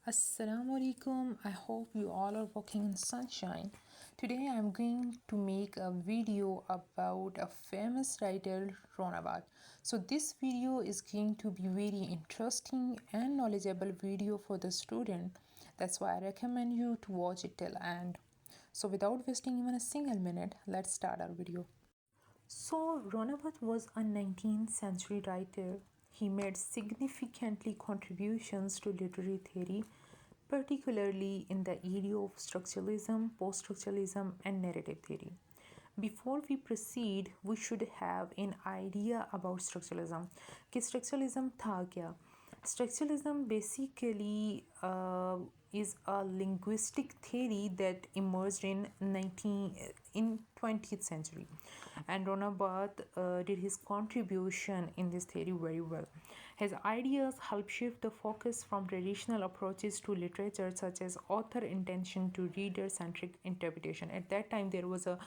Assalamu alaikum. I hope you all are walking in sunshine. Today I'm going to make a video about a famous writer Rona Barthes. So this video is going to be very interesting and knowledgeable video for the student. That's why I recommend you to watch it till end. So without wasting even a single minute, let's start our video. So, Ronabhat was a 19th century writer. He made significantly contributions to literary theory, particularly in the area of structuralism, post structuralism, and narrative theory. Before we proceed, we should have an idea about structuralism. कि structuralism था क्या? Structuralism basically is a linguistic theory that emerged in 20th century, and Rona Barthes did his contribution in this theory very well. His ideas help shift the focus from traditional approaches to literature, such as author intention to reader centric interpretation. At that time, there was a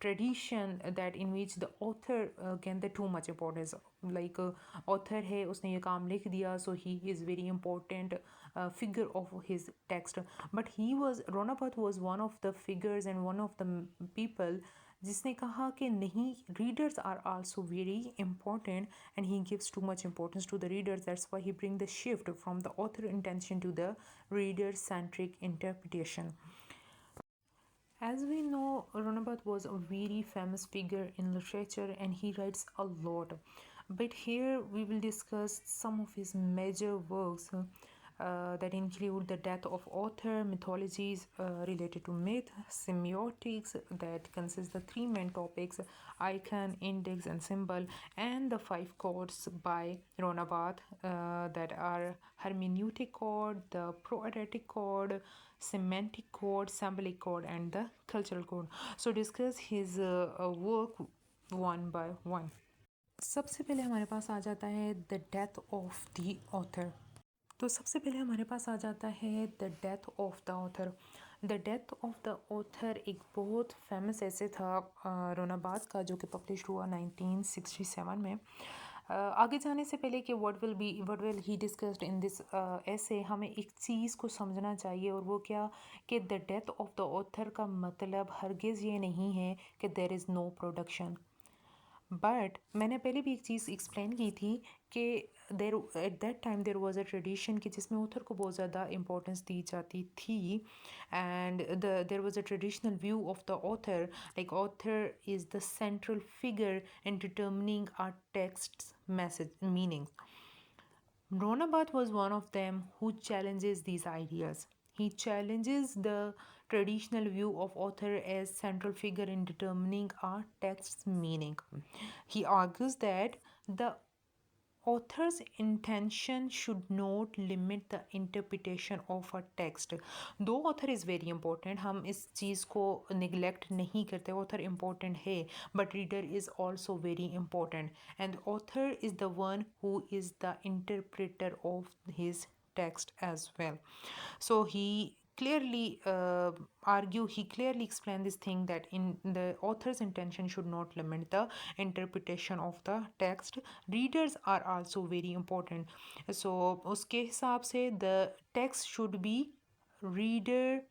tradition that in which the author get the too much importance. Like author है उसने ये काम लिख दिया, so he is very important figure of his text. But Rona Barthes was one of the figures and one of the people जिसने कहा कि नहीं, readers are also very important and he gives too much importance to the readers. That's why he bring the shift from the author intention to the reader centric interpretation. As we know, Rona Barthes was a very famous figure in literature and he writes a lot. But here we will discuss some of his major works that include the death of author, mythologies related to myth, semiotics that consists the three main topics: icon, index, and symbol, and the five codes by Rona Barthes that are hermeneutic code, the proedetic code, semantic code, symbolic code, and the cultural code. So discuss his work one by one. सबसे पहले हमारे पास आ जाता है the death of the author. तो सबसे पहले हमारे पास आ जाता है the death of the author. The death of the author एक बहुत फेमस ऐसे था रोना बार्थ का, जो कि पब्लिश हुआ 1967 में. आगे जाने से पहले कि what will he discussed in this ऐसे, हमें एक चीज़ को समझना चाहिए, और वो क्या कि the death of the author का मतलब हरगिज़ ये नहीं है कि there is no production. But मैंने पहले भी एक चीज़ एक्सप्लेन की थी कि there at that time there was a tradition कि जिसमें ऑथर को बहुत ज़्यादा इंपॉर्टेंस दी जाती थी, and there was a traditional view of the author, like author is the central figure in determining our text message meaning. Rona Barthes was one of them who challenges these ideas. He challenges the traditional view of author as central figure in determining our text's meaning. He argues that the author's intention should not limit the interpretation of a text. दो author is very important, हम इस चीज़ को neglect नहीं करते, author important है, but reader is also very important, and author is the one who is the interpreter of his text as well. So he clearly explained this thing that in the author's intention should not limit the interpretation of the text. Readers are also very important. So उसके हिसाब से the text should be reader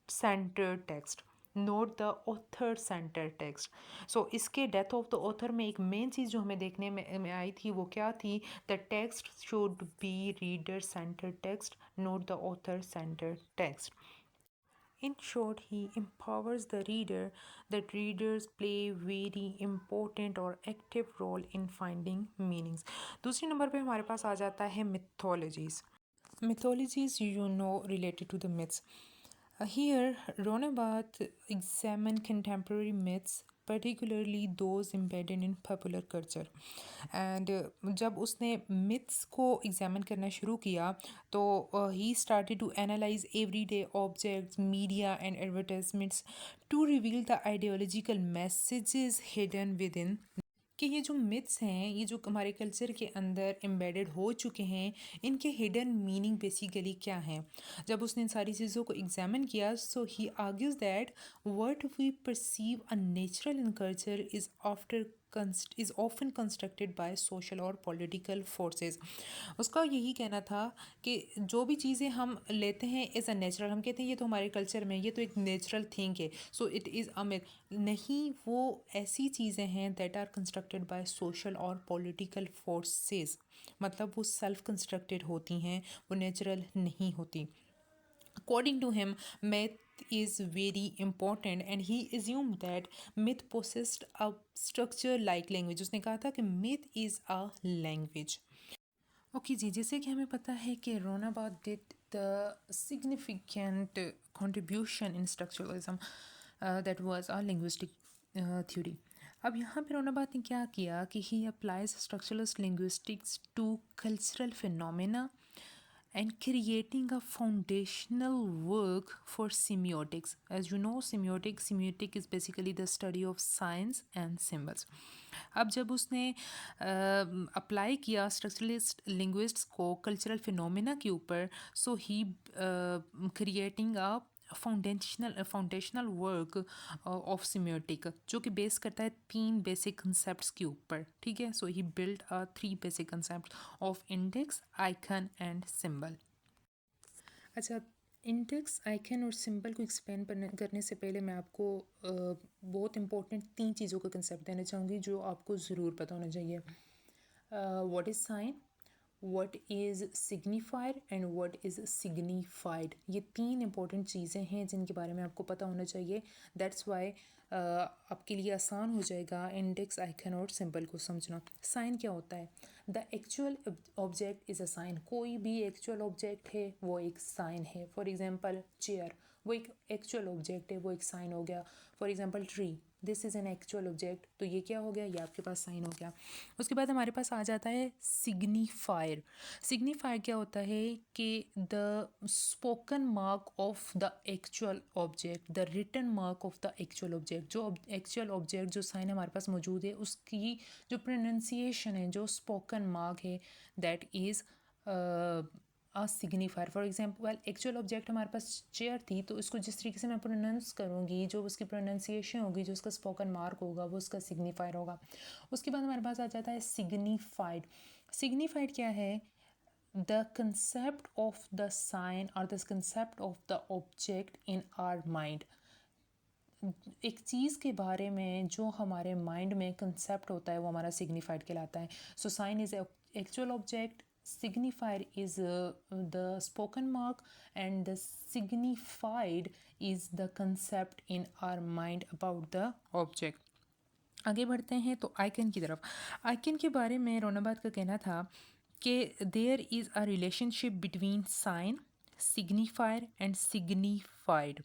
centered text, not the author centre text. So इसके death of the author में एक main चीज़ जो हमें देखने में आई थी वो क्या थी? The text should be reader centre text, note the author centre text. In short, he empowers the reader that readers play very important or active role in finding meanings. दूसरे नंबर पे हमारे पास आ जाता है mythologies. Mythologies, you know, related to the myths. Here, Rona Barthes examined contemporary myths, particularly those embedded in popular culture. And जब उसने myths को examine करना शुरू किया तो he started to analyze everyday objects, media and advertisements to reveal the ideological messages hidden within. कि ये जो मिथ्स हैं, ये जो हमारे कल्चर के अंदर एम्बेडेड हो चुके हैं, इनके हिडन मीनिंग बेसिकली क्या हैं. जब उसने इन सारी चीज़ों को एग्जामिन किया, so he argues that what we perceive a natural in culture is after is often constructed by social or political forces. उसका यही कहना था कि जो भी चीज़ें हम लेते हैं एज अ नेचुरल, हम कहते हैं ये तो हमारे कल्चर में, ये तो एक नेचुरल थिंग है, so it is a myth. नहीं, वो ऐसी चीज़ें हैं that are constructed by social और पॉलिटिकल फोर्सेस, मतलब वो सेल्फ कंस्ट्रक्टेड होती हैं, वो नेचुरल नहीं होती। According to him, myth is very important and he assumed that myth possessed a structure like language. उसने कहा था कि myth is a language. Okay जी, जैसे कि हमें पता है कि रोनाबाद did the significant contribution in structuralism, that was a linguistic theory. अब यहाँ पे रोनाबाद ने क्या किया कि he applies structuralist linguistics to cultural phenomena and creating a foundational work for semiotics. As you know, semiotic is basically the study of signs and symbols. अब जब उसने अप्लाई किया स्ट्रक्चरलिस्ट लिंग्विस्ट्स को कल्चरल फिनोमेना के ऊपर, so he creating a foundational work of semiotic, जो कि base करता है 3 बेसिक कंसेप्ट्स के ऊपर, ठीक है। So he build a 3 basic concept of index, icon and symbol. अच्छा, इंडेक्स, आइकन और सिंबल को एक्सप्लेन करने से पहले मैं आपको बहुत इंपॉर्टेंट 3 चीज़ों का कंसेप्ट देना चाहूँगी जो आपको ज़रूर पता होना चाहिए। What is sine, what is signifier and what is signified. ये 3 इंपॉर्टेंट चीज़ें हैं जिनके बारे में आपको पता होना चाहिए। दैट्स वाई आपके लिए आसान हो जाएगा इंडेक्स, आइकन और सिंबल को समझना। साइन क्या होता है? The actual object is a sign. कोई भी एक्चुअल ऑब्जेक्ट है वो एक साइन है। फॉर एग्जांपल चेयर, वो एक एक्चुअल ऑब्जेक्ट है, वो एक साइन हो गया। For example tree, this is an actual object, तो ये क्या हो गया? ये आपके पास साइन हो गया। उसके बाद हमारे पास आ जाता है सिग्निफायर। सिग्निफायर क्या होता है कि the spoken mark of the actual object, the written mark of the actual object. जो एक्चुअल ऑब्जेक्ट, जो साइन हमारे पास मौजूद है, उसकी जो प्रोनाउंसिएशन है, जो स्पोकन मार्क है, that is a signifier. For example, actual object हमारे पास चेयर थी, तो इसको जिस तरीके से मैं प्रोनाउंस करूँगी, जो उसकी प्रोनाउंसिएशन होगी, जो उसका स्पोकन मार्क होगा, वो उसका सिग्निफायर होगा। उसके बाद हमारे पास आ जाता है सिग्निफाइड। सिग्निफाइड क्या है? The concept of the sign और the concept of the object in our mind. एक चीज़ के बारे में जो हमारे माइंड में कंसेप्ट होता है वो हमारा सिग्निफाइड कहलाता है। सो sign is actual object, signifier is the spoken mark, and the signified is the concept in our mind about the object। आगे बढ़ते हैं तो आइकन की तरफ। आइकन के बारे में रोनाबाद का कहना था कि there is a relationship between sign, signifier and signified.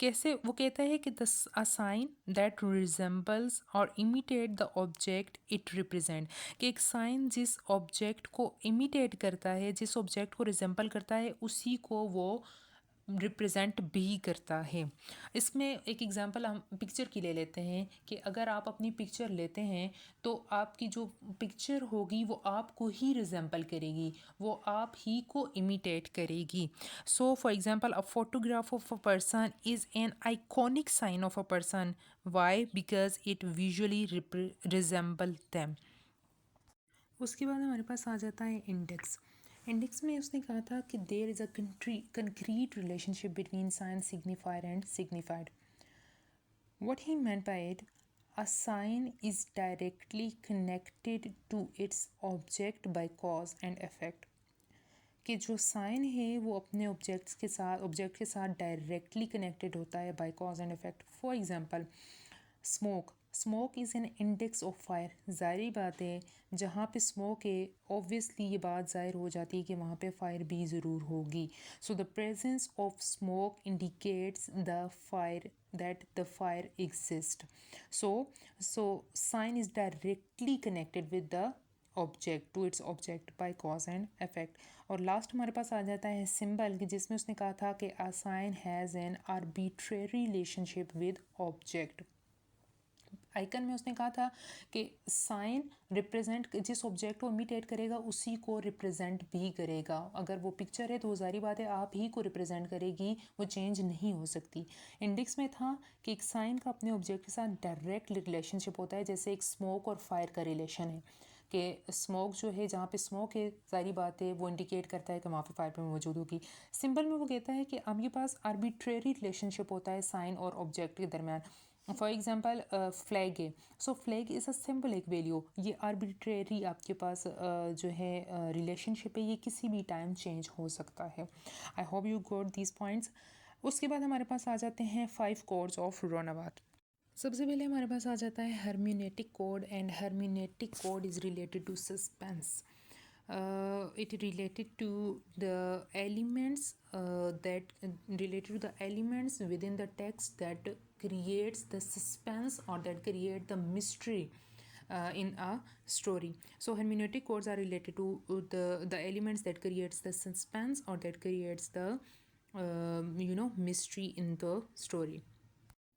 कैसे? वो कहता है कि the a sign that resembles और imitate the object it represent, कि एक साइन जिस ऑब्जेक्ट को इमिटेट करता है, जिस ऑब्जेक्ट को रिजेंबल करता है, उसी को वो रिप्रेजेंट भी करता है। इसमें एक एग्जांपल हम पिक्चर की ले लेते हैं कि अगर आप अपनी पिक्चर लेते हैं तो आपकी जो पिक्चर होगी वो आपको ही रिजेंबल करेगी, वो आप ही को इमिटेट करेगी। So for example, a photograph of a person is an iconic sign of a person. Why? Because it visually resemble them. उसके बाद हमारे पास आ जाता है इंडेक्स। इंडेक्स में उसने कहा था कि there is a concrete relationship between sign, signifier and signified. What he meant by it, a sign is directly connected to its object by cause and effect. कि जो साइन है वो अपने ऑब्जेक्ट के साथ डायरेक्टली कनेक्टेड होता है by cause and effect. For example, smoke is an index of fire. ज़ाहिर बात है, जहाँ पे स्मोक है ऑब्वियसली ये बात ज़ाहिर हो जाती है कि वहाँ पे फायर भी ज़रूर होगी। So the presence of smoke indicates the fire, that the fire exist. So sign is directly connected with the object, to its object by cause and effect. और लास्ट हमारे पास आ जाता है सिंबल, कि जिसमें उसने कहा था कि a sign has an arbitrary relationship with object. Icon में उसने कहा था कि साइन रिप्रेजेंट जिस ऑब्जेक्ट को इमिटेट करेगा उसी को रिप्रेजेंट भी करेगा। अगर वो पिक्चर है तो ज़ाहिर बात है आप ही को रिप्रेजेंट करेगी, वो चेंज नहीं हो सकती। इंडेक्स में था कि एक साइन का अपने ऑब्जेक्ट के साथ डायरेक्ट रिलेशनशिप होता है, जैसे एक स्मोक और फायर का रिलेशन है कि स्मोक जो है, जहाँ पे स्मोक है ज़ाहिर बात है वो इंडिकेट करता है कि वहाँ पे फायर पे मौजूद होगी। सिंबल में वो कहता है कि आपके पास आर्बिट्रेरी रिलेशनशिप होता है साइन और ऑब्जेक्ट के दरमियान। फॉर एग्जांपल फ्लैग है, so flag is a symbolic value, ये आर्बिट्रेरी आपके पास जो है रिलेशनशिप है, ये किसी भी टाइम चेंज हो सकता है। I hope you got these points. उसके बाद हमारे पास आ जाते हैं 5 कोड्स ऑफ रोनावाट। सबसे पहले हमारे पास आ जाता है hermeneutic code, and hermeneutic code is related to suspense. It related to the elements within the text that creates the suspense or that create the mystery in a story. So hermeneutic codes are related to the elements that creates the suspense or that creates the mystery in the story.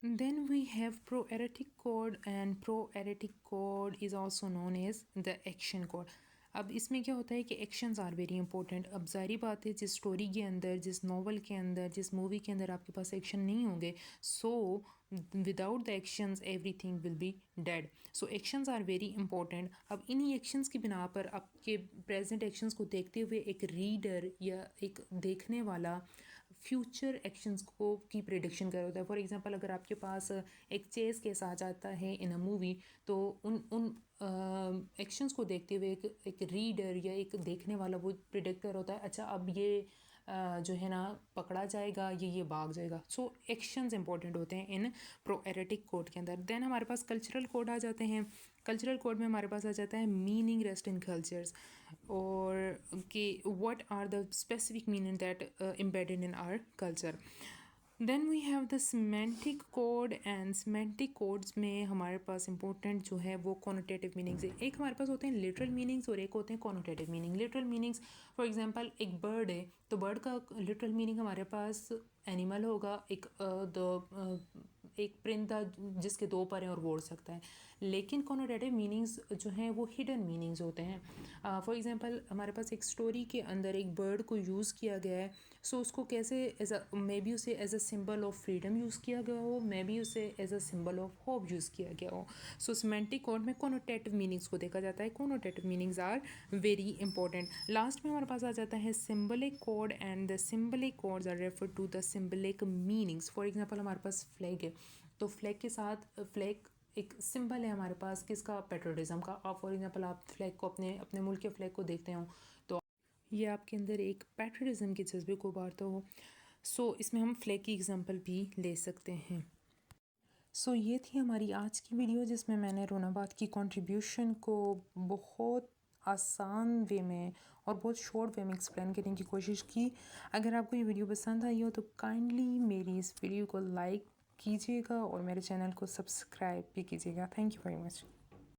Then we have proeretic code, and proeretic code is also known as the action code. अब इसमें क्या होता है कि actions are very important. अब जारी बात है जिस स्टोरी के अंदर, जिस नॉवल के अंदर, जिस मूवी के अंदर आपके पास एक्शन नहीं होंगे, so without the actions everything will be dead. So actions are very important. अब इन्हीं एक्शंस की बिना पर आपके प्रेजेंट एक्शंस को देखते हुए एक रीडर या एक देखने वाला फ्यूचर एक्शंस को की प्रिडिक्शन कर होता है। फॉर एग्जांपल अगर आपके पास एक चेस केस आ जाता है इन अ मूवी, तो उन एक्शंस को देखते हुए एक रीडर या एक देखने वाला वो प्रिडिक्ट कर होता है, अच्छा अब ये जो है ना पकड़ा जाएगा, ये भाग जाएगा। सो एक्शंस इंपॉर्टेंट होते हैं इन प्रोएरेटिक कोड के अंदर। देन हमारे पास कल्चरल कोड आ जाते हैं। कल्चरल कोड में हमारे पास आ जाता है मीनिंग रेस्ट इन कल्चर्स, और कि what are the specific meaning that embedded in our culture. Then we have the semantic code, and semantic codes में हमारे पास important जो है वो connotative meanings है। एक हमारे पास होते हैं literal meanings और एक होते हैं connotative meaning। literal meanings for example एक bird है, तो bird का literal meaning हमारे पास animal होगा, एक परिंदा जिसके 2 पर हैं और वो उड़ सकता है। लेकिन कॉनोटेटिव मीनिंग्स जो हैं वो हिडन मीनिंग्स होते हैं। फॉर एग्जांपल हमारे पास एक स्टोरी के अंदर एक बर्ड को यूज़ किया गया है, सो उसको कैसे एज अ मे बी उसे as a symbol of freedom use किया गया हो, मे बी उसे as a symbol of hope use किया गया हो। सो सिमेंटिक कोड में कॉनोटेटिव मीनिंग्स को देखा जाता है। Connotative meanings are very important. Last में हमारे पास आ जाता है symbolic code, and the symbolic codes are refer to the symbolic meanings. For example हमारे पास फ्लैग है, तो फ्लैग के साथ फ्लैग एक सिंबल है हमारे पास किसका, पेट्रोटिज्म का। आप फॉर एग्जांपल आप फ्लैग को अपने मुल्क के फ्लैग को देखते हो तो ये आपके अंदर एक पेट्रोटिज्म के जज्बे को उभारता हो। सो इसमें हम फ्लैग की एग्जांपल भी ले सकते हैं। सो ये थी हमारी आज की वीडियो, जिसमें मैंने रोनाबाद की कंट्रीब्यूशन को बहुत आसान वे में और बहुत शॉर्ट वे में एक्सप्लेन करने की कोशिश की। अगर आपको ये वीडियो पसंद आई हो तो काइंडली मेरी इस वीडियो को लाइक कीजिएगा और मेरे चैनल को सब्सक्राइब भी कीजिएगा। Thank you very much.